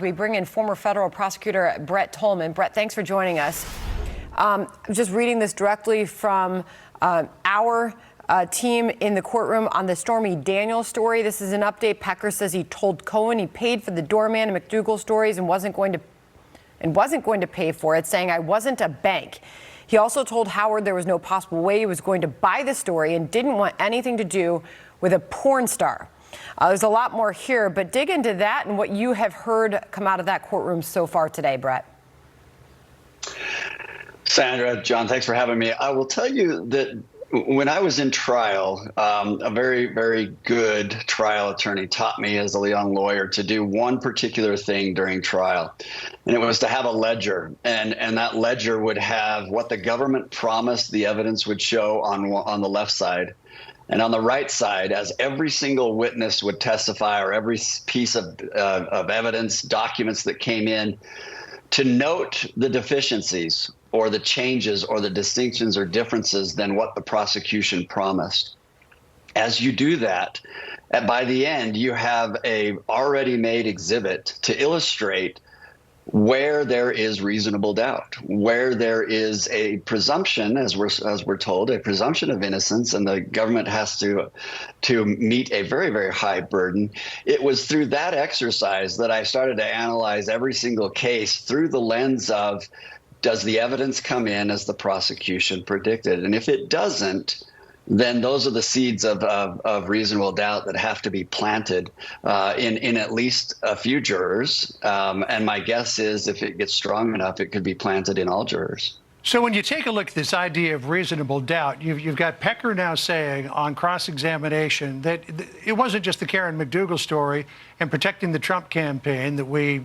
We bring in former federal prosecutor Brett Tolman. Brett, thanks for joining us. I'm just reading this directly from our team in the courtroom on the Stormy Daniels story. This is an update. Pecker says he told Cohen he paid for the doorman and McDougal stories and wasn't going to pay for it, saying, "I wasn't a bank." He also told Howard there was no possible way he was going to buy the story and didn't want anything to do with a porn star. There's a lot more here, but dig into that and what you have heard come out of that courtroom so far today, Brett. Sandra, John, thanks for having me. I will tell you that when I was in trial, a very, very good trial attorney taught me as a young lawyer to do one particular thing during trial, and it was to have a ledger, and that ledger would have what the government promised the evidence would show on the left side. And on the right side, as every single witness would testify, or every piece of evidence, documents that came in, to note the deficiencies or the changes or the distinctions or differences than what the prosecution promised. As you do that, by the end, you have a already made exhibit to illustrate where there is reasonable doubt, where there is a presumption, as we're told, a presumption of innocence, and the government has to meet a very, very high burden. It was through that exercise that I started to analyze every single case through the lens of, does the evidence come in as the prosecution predicted? And if it doesn't, then those are the seeds of reasonable doubt that have to be planted in at least a few jurors. And my guess is if it gets strong enough, it could be planted in all jurors. So when you take a look at this idea of reasonable doubt, you've got Pecker now saying on cross-examination that it wasn't just the Karen McDougal story and protecting the Trump campaign that we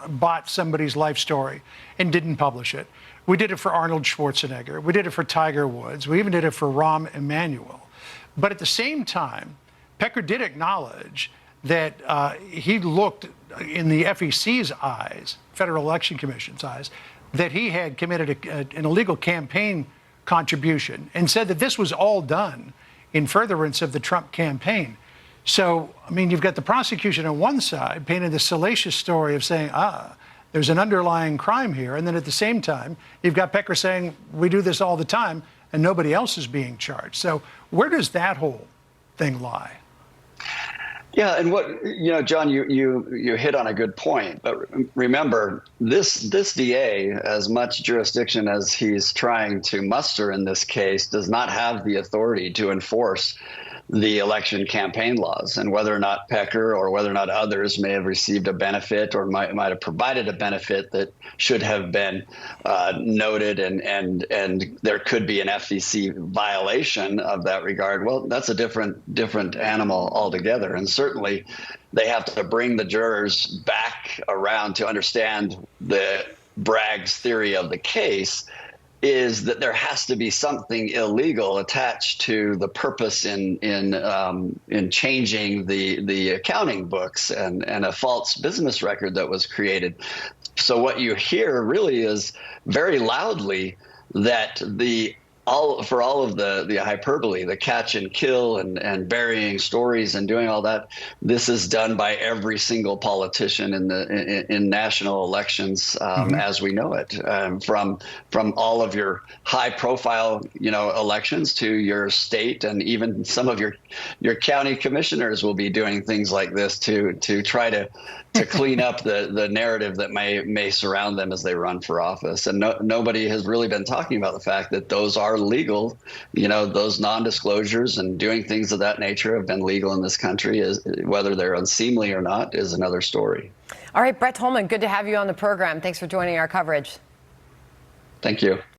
bought somebody's life story and didn't publish it. We did it for Arnold Schwarzenegger. We did it for Tiger Woods. We even did it for Rahm Emanuel. But at the same time, Pecker did acknowledge that he looked in the FEC's eyes, Federal Election Commission's eyes, that he had committed an illegal campaign contribution and said that this was all done in furtherance of the Trump campaign. So, I mean, you've got the prosecution on one side painting the salacious story of saying, there's an underlying crime here. And then at the same time, you've got Pecker saying, we do this all the time and nobody else is being charged. So where does that whole thing lie? Yeah, and John, you hit on a good point. But remember, this DA, as much jurisdiction as he's trying to muster in this case, does not have the authority to enforce the election campaign laws, and whether or not Pecker or whether or not others may have received a benefit or might have provided a benefit that should have been noted, and there could be an FEC violation of that regard. Well, that's a different animal altogether, and certainly they have to bring the jurors back around to understand the Bragg's theory of the case is that there has to be something illegal attached to the purpose in changing the accounting books and a false business record that was created. So what you hear really is very loudly that for all of the hyperbole, the catch and kill and burying stories and doing all that, this is done by every single politician in national elections as we know it, from all of your high profile elections to your state, and even some of your county commissioners will be doing things like this to try to clean up the narrative that may surround them as they run for office. And nobody has really been talking about the fact that those are legal. Those non-disclosures and doing things of that nature have been legal in this country. Whether they're unseemly or not is another story. All right, Brett Tolman, good to have you on the program. Thanks for joining our coverage. Thank you.